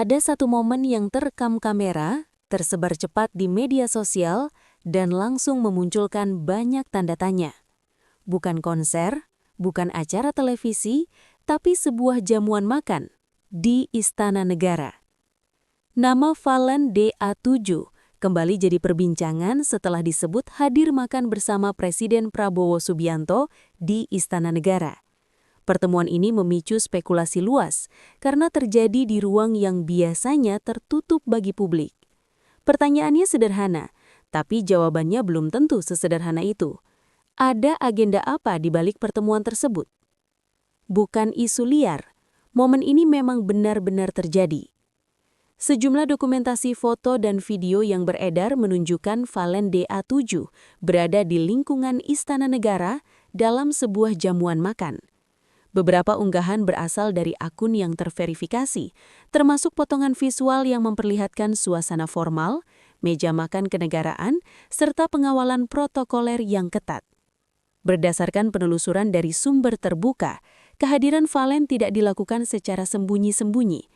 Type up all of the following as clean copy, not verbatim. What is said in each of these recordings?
Ada satu momen yang terekam kamera, tersebar cepat di media sosial, dan langsung memunculkan banyak tanda tanya. Bukan konser, bukan acara televisi, tapi sebuah jamuan makan di Istana Negara. Nama Valen DA7 kembali jadi perbincangan setelah disebut hadir makan bersama Presiden Prabowo Subianto di Istana Negara. Pertemuan ini memicu spekulasi luas karena terjadi di ruang yang biasanya tertutup bagi publik. Pertanyaannya sederhana, tapi jawabannya belum tentu sesederhana itu. Ada agenda apa di balik pertemuan tersebut? Bukan isu liar, momen ini memang benar-benar terjadi. Sejumlah dokumentasi foto dan video yang beredar menunjukkan Valen DA7 berada di lingkungan Istana Negara dalam sebuah jamuan makan. Beberapa unggahan berasal dari akun yang terverifikasi, termasuk potongan visual yang memperlihatkan suasana formal, meja makan kenegaraan, serta pengawalan protokoler yang ketat. Berdasarkan penelusuran dari sumber terbuka, kehadiran Valen tidak dilakukan secara sembunyi-sembunyi.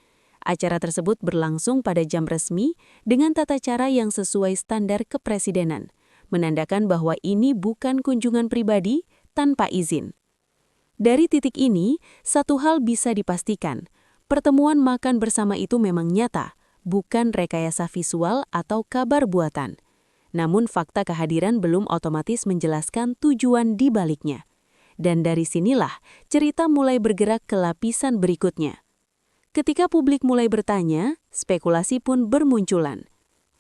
Acara tersebut berlangsung pada jam resmi dengan tata cara yang sesuai standar kepresidenan, menandakan bahwa ini bukan kunjungan pribadi tanpa izin. Dari titik ini, satu hal bisa dipastikan, pertemuan makan bersama itu memang nyata, bukan rekayasa visual atau kabar buatan. Namun fakta kehadiran belum otomatis menjelaskan tujuan di baliknya. Dan dari sinilah cerita mulai bergerak ke lapisan berikutnya. Ketika publik mulai bertanya, spekulasi pun bermunculan.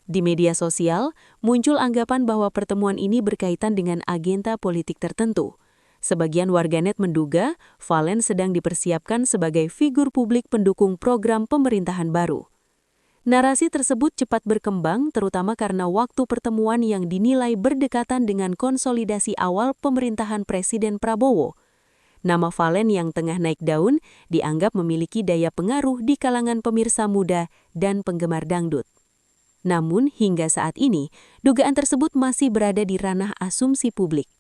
Di media sosial, muncul anggapan bahwa pertemuan ini berkaitan dengan agenda politik tertentu. Sebagian warganet menduga Valen sedang dipersiapkan sebagai figur publik pendukung program pemerintahan baru. Narasi tersebut cepat berkembang terutama karena waktu pertemuan yang dinilai berdekatan dengan konsolidasi awal pemerintahan Presiden Prabowo. Nama Valen yang tengah naik daun dianggap memiliki daya pengaruh di kalangan pemirsa muda dan penggemar dangdut. Namun hingga saat ini, dugaan tersebut masih berada di ranah asumsi publik.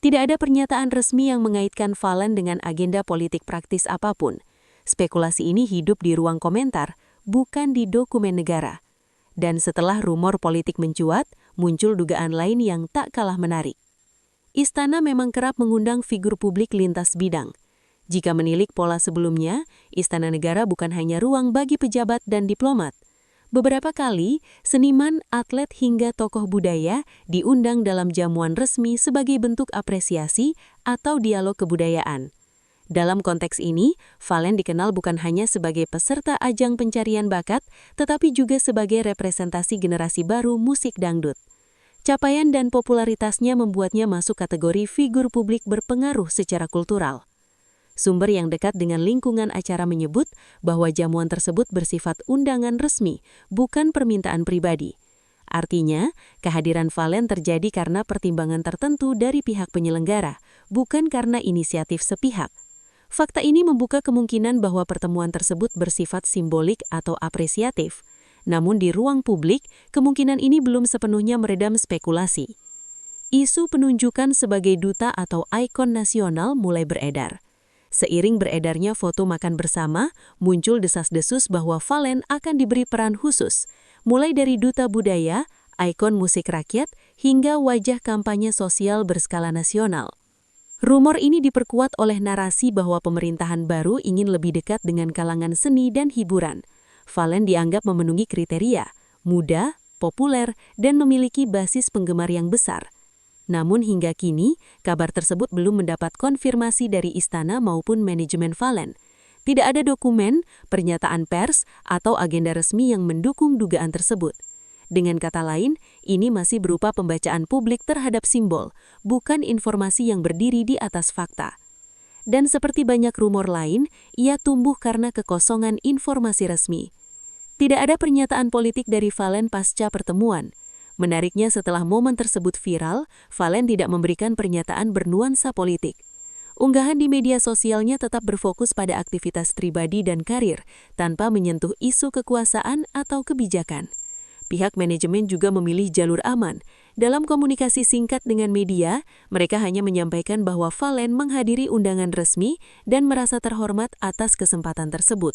Tidak ada pernyataan resmi yang mengaitkan Valen dengan agenda politik praktis apapun. Spekulasi ini hidup di ruang komentar, bukan di dokumen negara. Dan setelah rumor politik mencuat, muncul dugaan lain yang tak kalah menarik. Istana memang kerap mengundang figur publik lintas bidang. Jika menilik pola sebelumnya, Istana Negara bukan hanya ruang bagi pejabat dan diplomat. Beberapa kali, seniman, atlet hingga tokoh budaya diundang dalam jamuan resmi sebagai bentuk apresiasi atau dialog kebudayaan. Dalam konteks ini, Valen dikenal bukan hanya sebagai peserta ajang pencarian bakat, tetapi juga sebagai representasi generasi baru musik dangdut. Capaian dan popularitasnya membuatnya masuk kategori figur publik berpengaruh secara kultural. Sumber yang dekat dengan lingkungan acara menyebut bahwa jamuan tersebut bersifat undangan resmi, bukan permintaan pribadi. Artinya, kehadiran Valen terjadi karena pertimbangan tertentu dari pihak penyelenggara, bukan karena inisiatif sepihak. Fakta ini membuka kemungkinan bahwa pertemuan tersebut bersifat simbolik atau apresiatif. Namun di ruang publik, kemungkinan ini belum sepenuhnya meredam spekulasi. Isu penunjukan sebagai duta atau ikon nasional mulai beredar. Seiring beredarnya foto makan bersama, muncul desas-desus bahwa Valen akan diberi peran khusus, mulai dari duta budaya, ikon musik rakyat, hingga wajah kampanye sosial berskala nasional. Rumor ini diperkuat oleh narasi bahwa pemerintahan baru ingin lebih dekat dengan kalangan seni dan hiburan. Valen dianggap memenuhi kriteria, muda, populer, dan memiliki basis penggemar yang besar. Namun hingga kini, kabar tersebut belum mendapat konfirmasi dari istana maupun manajemen Valen. Tidak ada dokumen, pernyataan pers, atau agenda resmi yang mendukung dugaan tersebut. Dengan kata lain, ini masih berupa pembacaan publik terhadap simbol, bukan informasi yang berdiri di atas fakta. Dan seperti banyak rumor lain, ia tumbuh karena kekosongan informasi resmi. Tidak ada pernyataan politik dari Valen pasca pertemuan. Menariknya setelah momen tersebut viral, Valen tidak memberikan pernyataan bernuansa politik. Unggahan di media sosialnya tetap berfokus pada aktivitas pribadi dan karir, tanpa menyentuh isu kekuasaan atau kebijakan. Pihak manajemen juga memilih jalur aman. Dalam komunikasi singkat dengan media, mereka hanya menyampaikan bahwa Valen menghadiri undangan resmi dan merasa terhormat atas kesempatan tersebut.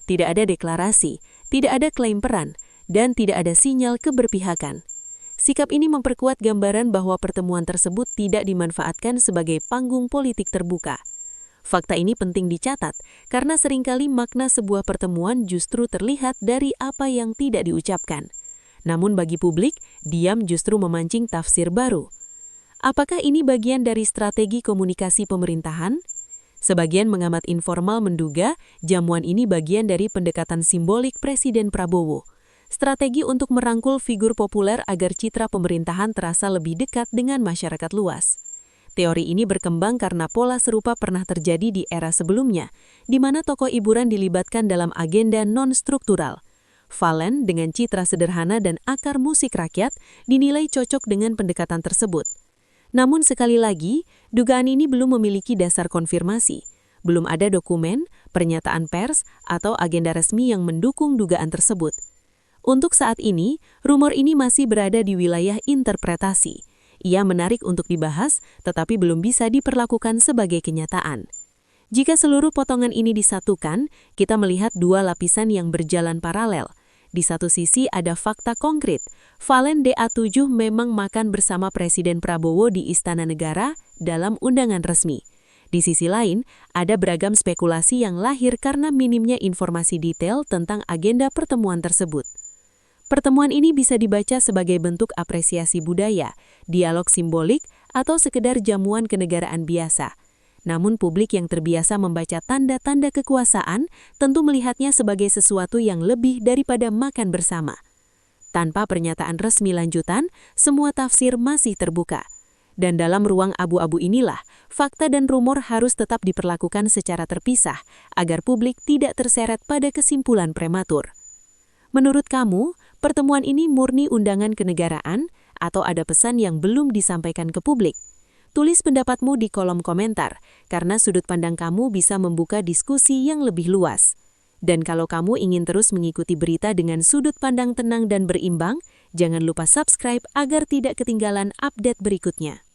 Tidak ada deklarasi, tidak ada klaim peran, dan tidak ada sinyal keberpihakan. Sikap ini memperkuat gambaran bahwa pertemuan tersebut tidak dimanfaatkan sebagai panggung politik terbuka. Fakta ini penting dicatat karena seringkali makna sebuah pertemuan justru terlihat dari apa yang tidak diucapkan. Namun bagi publik, diam justru memancing tafsir baru. Apakah ini bagian dari strategi komunikasi pemerintahan? Sebagian pengamat informal menduga jamuan ini bagian dari pendekatan simbolik Presiden Prabowo. Strategi untuk merangkul figur populer agar citra pemerintahan terasa lebih dekat dengan masyarakat luas. Teori ini berkembang karena pola serupa pernah terjadi di era sebelumnya, di mana tokoh hiburan dilibatkan dalam agenda non-struktural. Valen dengan citra sederhana dan akar musik rakyat dinilai cocok dengan pendekatan tersebut. Namun sekali lagi, dugaan ini belum memiliki dasar konfirmasi. Belum ada dokumen, pernyataan pers, atau agenda resmi yang mendukung dugaan tersebut. Untuk saat ini, rumor ini masih berada di wilayah interpretasi. Ia menarik untuk dibahas, tetapi belum bisa diperlakukan sebagai kenyataan. Jika seluruh potongan ini disatukan, kita melihat dua lapisan yang berjalan paralel. Di satu sisi ada fakta konkret. Valen DA7 memang makan bersama Presiden Prabowo di Istana Negara dalam undangan resmi. Di sisi lain, ada beragam spekulasi yang lahir karena minimnya informasi detail tentang agenda pertemuan tersebut. Pertemuan ini bisa dibaca sebagai bentuk apresiasi budaya, dialog simbolik, atau sekedar jamuan kenegaraan biasa. Namun publik yang terbiasa membaca tanda-tanda kekuasaan tentu melihatnya sebagai sesuatu yang lebih daripada makan bersama. Tanpa pernyataan resmi lanjutan, semua tafsir masih terbuka. Dan dalam ruang abu-abu inilah, fakta dan rumor harus tetap diperlakukan secara terpisah agar publik tidak terseret pada kesimpulan prematur. Menurut kamu, pertemuan ini murni undangan kenegaraan atau ada pesan yang belum disampaikan ke publik? Tulis pendapatmu di kolom komentar, karena sudut pandang kamu bisa membuka diskusi yang lebih luas. Dan kalau kamu ingin terus mengikuti berita dengan sudut pandang tenang dan berimbang, jangan lupa subscribe agar tidak ketinggalan update berikutnya.